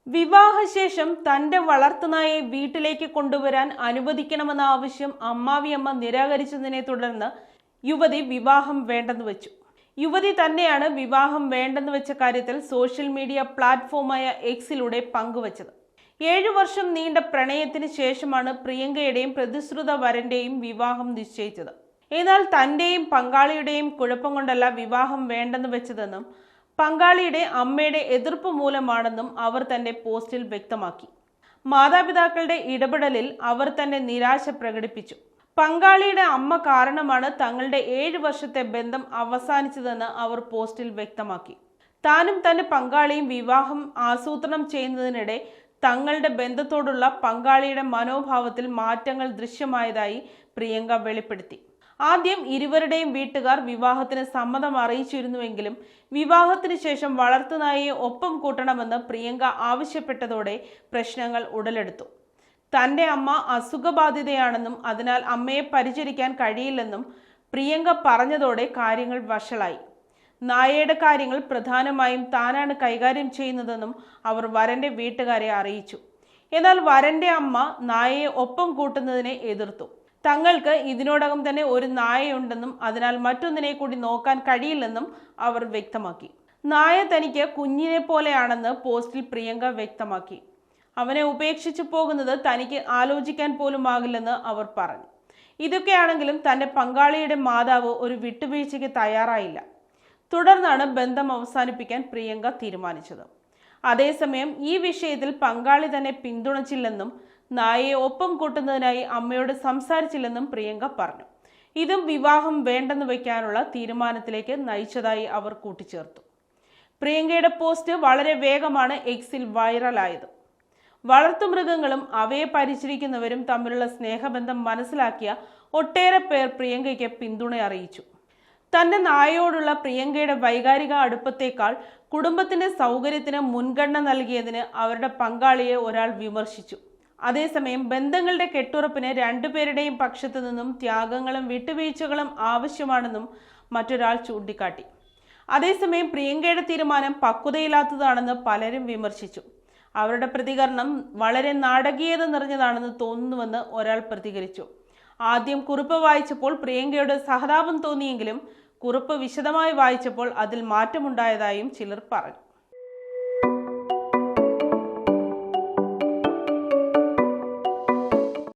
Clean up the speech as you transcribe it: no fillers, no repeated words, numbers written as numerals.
വിവാഹശേഷം തന്റെ വളർത്തുനായെ വീട്ടിലേക്ക് കൊണ്ടുവരാൻ അനുവദിക്കണമെന്ന ആവശ്യം അമ്മാവിയമ്മ നിരാകരിച്ചതിനെ തുടർന്ന് യുവതി വിവാഹം വേണ്ടെന്ന് വെച്ചു. യുവതി തന്നെയാണ് വിവാഹം വേണ്ടെന്ന് വെച്ച കാര്യത്തിൽ സോഷ്യൽ മീഡിയ പ്ലാറ്റ്ഫോമായ എക്സിലൂടെ പങ്കുവച്ചത്. 7 വർഷം നീണ്ട പ്രണയത്തിന് ശേഷമാണ് പ്രിയങ്കയുടെയും പ്രതിശ്രുത വരന്റെയും വിവാഹം നിശ്ചയിച്ചത്. എന്നാൽ തന്റെയും പങ്കാളിയുടെയും കുഴപ്പം കൊണ്ടല്ല വിവാഹം വേണ്ടെന്ന് വെച്ചതെന്നും പങ്കാളിയുടെ അമ്മയുടെ എതിർപ്പ് മൂലമാണെന്നും അവർ തന്റെ പോസ്റ്റിൽ വ്യക്തമാക്കി. മാതാപിതാക്കളുടെ ഇടപെടലിൽ അവർ തന്റെ നിരാശ പ്രകടിപ്പിച്ചു. പങ്കാളിയുടെ അമ്മ കാരണമാണ് തങ്ങളുടെ 7 വർഷത്തെ ബന്ധം അവസാനിച്ചതെന്ന് അവർ പോസ്റ്റിൽ വ്യക്തമാക്കി. താനും തന്റെ പങ്കാളിയും വിവാഹം ആസൂത്രണം ചെയ്യുന്നതിനിടെ തങ്ങളുടെ ബന്ധത്തോടുള്ള പങ്കാളിയുടെ മനോഭാവത്തിൽ മാറ്റങ്ങൾ ദൃശ്യമായതായി പ്രിയങ്ക വെളിപ്പെടുത്തി. ആദ്യം ഇരുവരുടെയും വീട്ടുകാർ വിവാഹത്തിന് സമ്മതം അറിയിച്ചിരുന്നുവെങ്കിലും വിവാഹത്തിന് ശേഷം വളർത്തുനായയെ ഒപ്പം കൂട്ടണമെന്ന് പ്രിയങ്ക ആവശ്യപ്പെട്ടതോടെ പ്രശ്നങ്ങൾ ഉടലെടുത്തു. തന്റെ അമ്മ അസുഖബാധിതയാണെന്നും അതിനാൽ അമ്മയെ പരിചരിക്കാൻ കഴിയില്ലെന്നും പ്രിയങ്ക പറഞ്ഞതോടെ കാര്യങ്ങൾ വഷളായി. നായയുടെ കാര്യങ്ങൾ പ്രധാനമായും താനാണ് കൈകാര്യം ചെയ്യുന്നതെന്നും അവർ വരന്റെ വീട്ടുകാരെ അറിയിച്ചു. എന്നാൽ വരന്റെ അമ്മ നായയെ ഒപ്പം കൂട്ടുന്നതിനെ എതിർത്തു. തങ്ങൾക്ക് ഇതിനോടകം തന്നെ ഒരു നായയുണ്ടെന്നും അതിനാൽ മറ്റൊന്നിനെ കൂടി നോക്കാൻ കഴിയില്ലെന്നും അവർ വ്യക്തമാക്കി. നായ തനിക്ക് കുഞ്ഞിനെ പോലെയാണെന്ന് പോസ്റ്റിൽ പ്രിയങ്ക വ്യക്തമാക്കി. അവനെ ഉപേക്ഷിച്ചു പോകുന്നത് തനിക്ക് ആലോചിക്കാൻ പോലുമാകില്ലെന്ന് അവർ പറഞ്ഞു. ഇതൊക്കെയാണെങ്കിലും തന്റെ പങ്കാളിയുടെ മാതാവ് ഒരു വിട്ടുവീഴ്ചയ്ക്ക് തയ്യാറായില്ല. തുടർന്നാണ് ബന്ധം അവസാനിപ്പിക്കാൻ പ്രിയങ്ക തീരുമാനിച്ചത്. അതേസമയം ഈ വിഷയത്തിൽ പങ്കാളി തന്നെ പിന്തുണച്ചില്ലെന്നും നായയെ ഒപ്പം കൂട്ടുന്നതിനായി അമ്മയോട് സംസാരിച്ചില്ലെന്നും പ്രിയങ്ക പറഞ്ഞു. ഇതും വിവാഹം വേണ്ടെന്ന് വയ്ക്കാനുള്ള തീരുമാനത്തിലേക്ക് നയിച്ചതായി അവർ കൂട്ടിച്ചേർത്തു. പ്രിയങ്കയുടെ പോസ്റ്റ് വളരെ വേഗമാണ് എക്സിൽ വൈറലായത്. വളർത്തുമൃഗങ്ങളും അവയെ പരിചരിക്കുന്നവരും തമ്മിലുള്ള സ്നേഹബന്ധം മനസ്സിലാക്കിയ ഒട്ടേറെ പേർ പ്രിയങ്കയ്ക്ക് പിന്തുണ അറിയിച്ചു. തന്റെ നായയോടുള്ള പ്രിയങ്കയുടെ വൈകാരിക അടുപ്പത്തേക്കാൾ കുടുംബത്തിന്റെ സൗകര്യത്തിന് മുൻഗണന നൽകിയതിന് അവരുടെ പങ്കാളിയെ ഒരാൾ വിമർശിച്ചു. അതേസമയം ബന്ധങ്ങളുടെ കെട്ടുറപ്പിന് രണ്ടുപേരുടെയും പക്ഷത്തു നിന്നും ത്യാഗങ്ങളും വിട്ടുവീഴ്ചകളും ആവശ്യമാണെന്നും മറ്റൊരാൾ ചൂണ്ടിക്കാട്ടി. അതേസമയം പ്രിയങ്കയുടെ തീരുമാനം പക്വതയില്ലാത്തതാണെന്ന് പലരും വിമർശിച്ചു. അവരുടെ പ്രതികരണം വളരെ നാടകീയത നിറഞ്ഞതാണെന്ന് തോന്നുന്നുവെന്ന് ഒരാൾ പ്രതികരിച്ചു. ആദ്യം കുറിപ്പ് വായിച്ചപ്പോൾ പ്രിയങ്കയുടെ സഹതാപം തോന്നിയെങ്കിലും കുറിപ്പ് വിശദമായി വായിച്ചപ്പോൾ അതിൽ മാറ്റമുണ്ടായതായും ചിലർ പറഞ്ഞു.